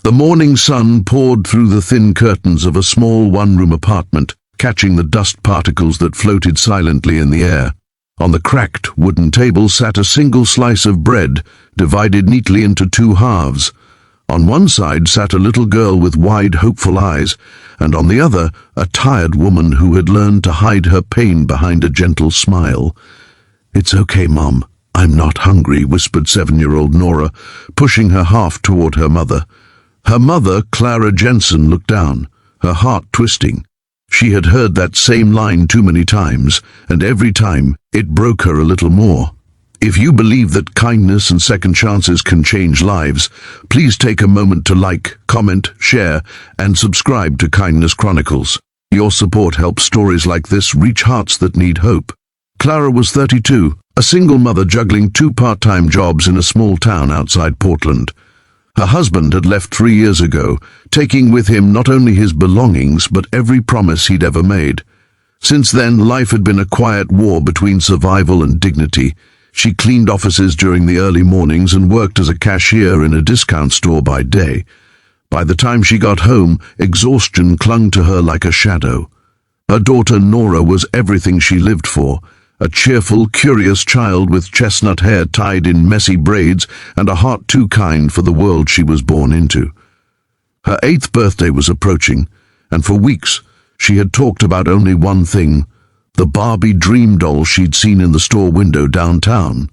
The morning sun poured through the thin curtains of a small one-room apartment, catching the dust particles that floated silently in the air. On the cracked wooden table sat a single slice of bread, divided neatly into two halves. On one side sat a little girl with wide, hopeful eyes, and on the other, a tired woman who had learned to hide her pain behind a gentle smile. "It's okay, Mom. I'm not hungry," whispered 7-year-old Nora, pushing her half toward her mother. Her mother, Clara Jensen, looked down, her heart twisting. She had heard that same line too many times, and every time it broke her a little more. If you believe that kindness and second chances can change lives, please take a moment to like, comment, share, and subscribe to Kindness Chronicles. Your support helps stories like this reach hearts that need hope. Clara was 32, a single mother juggling 2 part-time jobs in a small town outside Portland. Her husband had left 3 years ago, taking with him not only his belongings but every promise he'd ever made. Since then, life had been a quiet war between survival and dignity. She cleaned offices during the early mornings and worked as a cashier in a discount store by day. By the time she got home, exhaustion clung to her like a shadow. Her daughter Nora was everything she lived for, a cheerful, curious child with chestnut hair tied in messy braids and a heart too kind for the world she was born into. Her 8th birthday was approaching, and for weeks she had talked about only one thing: the Barbie dream doll she'd seen in the store window downtown.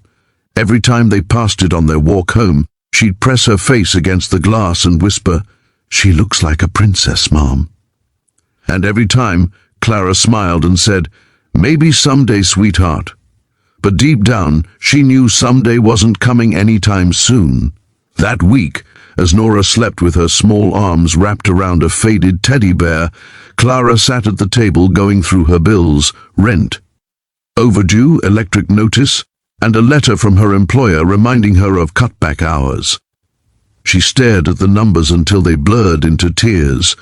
Every time they passed it on their walk home, she'd press her face against the glass and whisper, "She looks like a princess, Mom." And every time, Clara smiled and said, "Maybe someday, sweetheart." But deep down, she knew someday wasn't coming anytime soon. That week, as Nora slept with her small arms wrapped around a faded teddy bear, Clara sat at the table going through her bills: rent, overdue electric notice, and a letter from her employer reminding her of cutback hours. She stared at the numbers until they blurred into tears.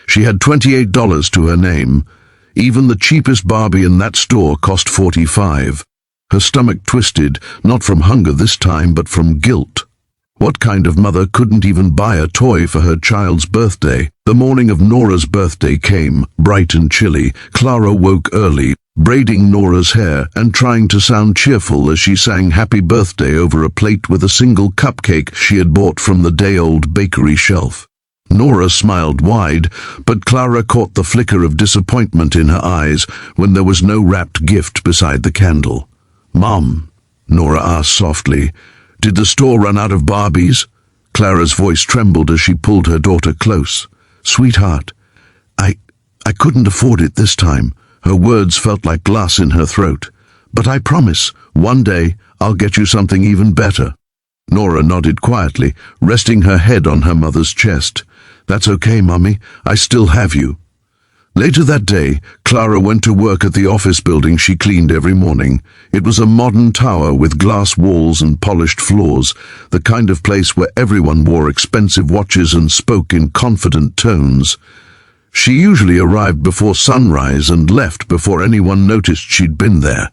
She had $28 to her name. Even the cheapest Barbie in that store cost $45. Her stomach twisted, not from hunger this time, but from guilt. What kind of mother couldn't even buy a toy for her child's birthday? The morning of Nora's birthday came, bright and chilly. Clara woke early, braiding Nora's hair and trying to sound cheerful as she sang happy birthday over a plate with a single cupcake she had bought from the day-old bakery shelf. Nora smiled wide, but Clara caught the flicker of disappointment in her eyes when there was no wrapped gift beside the candle. "Mom," Nora asked softly, "did the store run out of Barbies?" Clara's voice trembled as she pulled her daughter close. "Sweetheart, I couldn't afford it this time." Her words felt like glass in her throat. "But I promise, one day I'll get you something even better." Nora nodded quietly, resting her head on her mother's chest. "That's okay, Mummy. I still have you." Later that day, Clara went to work at the office building she cleaned every morning. It was a modern tower with glass walls and polished floors, the kind of place where everyone wore expensive watches and spoke in confident tones. She usually arrived before sunrise and left before anyone noticed she'd been there.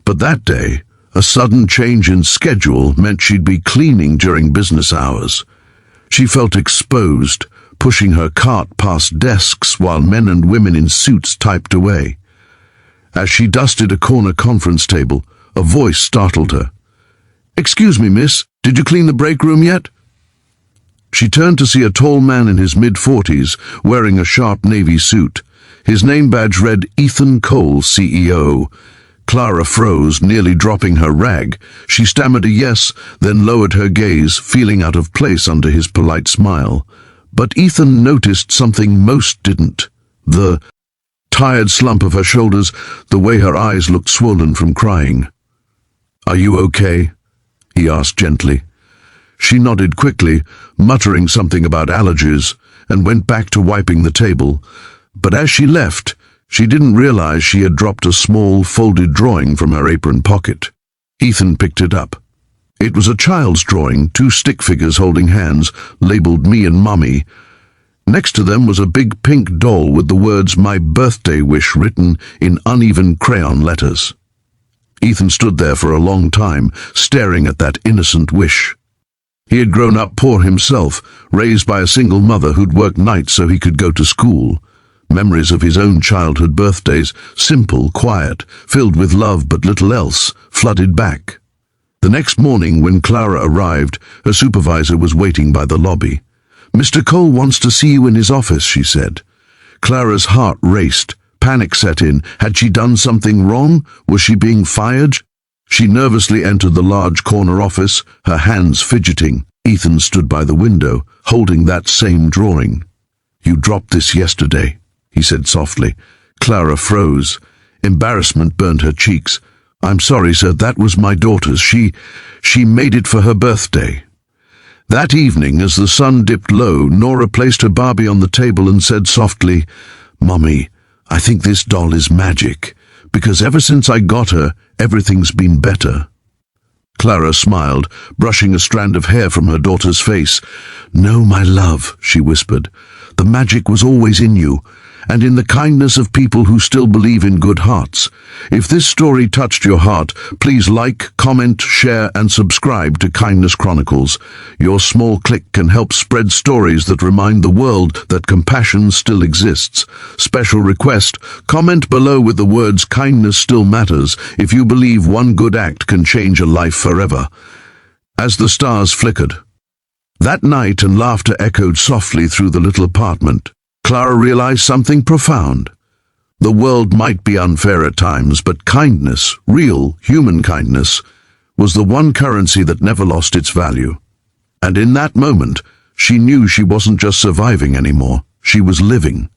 But that day, a sudden change in schedule meant she'd be cleaning during business hours. She felt exposed, pushing her cart past desks while men and women in suits typed away. As she dusted a corner conference table, a voice startled her. "Excuse me, miss, did you clean the break room yet?" She turned to see a tall man in his mid-40s, wearing a sharp navy suit. His name badge read Ethan Cole, CEO. Clara froze, nearly dropping her rag. She stammered a yes, then lowered her gaze, feeling out of place under his polite smile. But Ethan noticed something most didn't: the tired slump of her shoulders, the way her eyes looked swollen from crying. "Are you okay?" he asked gently. She nodded quickly, muttering something about allergies, and went back to wiping the table. But as she left, she didn't realize she had dropped a small, folded drawing from her apron pocket. Ethan picked it up. It was a child's drawing, 2 stick figures holding hands, labeled "Me and Mummy." Next to them was a big pink doll with the words "My birthday wish" written in uneven crayon letters. Ethan stood there for a long time, staring at that innocent wish. He had grown up poor himself, raised by a single mother who'd worked nights so he could go to school. Memories of his own childhood birthdays, simple, quiet, filled with love but little else, flooded back. The next morning, when Clara arrived, her supervisor was waiting by the lobby. "Mr. Cole wants to see you in his office," she said. Clara's heart raced. Panic set in. Had she done something wrong? Was she being fired? She nervously entered the large corner office, her hands fidgeting. Ethan stood by the window, holding that same drawing. "You dropped this yesterday," he said softly. Clara froze. Embarrassment burned her cheeks. "I'm sorry, sir, that was my daughter's. She made it for her birthday." That evening, as the sun dipped low, Nora placed her Barbie on the table and said softly, "Mommy, I think this doll is magic, because ever since I got her, everything's been better." Clara smiled, brushing a strand of hair from her daughter's face. "No, my love," she whispered. "The magic was always in you, and in the kindness of people who still believe in good hearts. If this story touched your heart, please like, comment, share, and subscribe to Kindness Chronicles. Your small click can help spread stories that remind the world that compassion still exists. Special request, comment below with the words "Kindness still matters" if you believe one good act can change a life forever. As the stars flickered, that night and laughter echoed softly through the little apartment, Clara realized something profound. The world might be unfair at times, but kindness, real human kindness, was the one currency that never lost its value. And in that moment, she knew she wasn't just surviving anymore, she was living.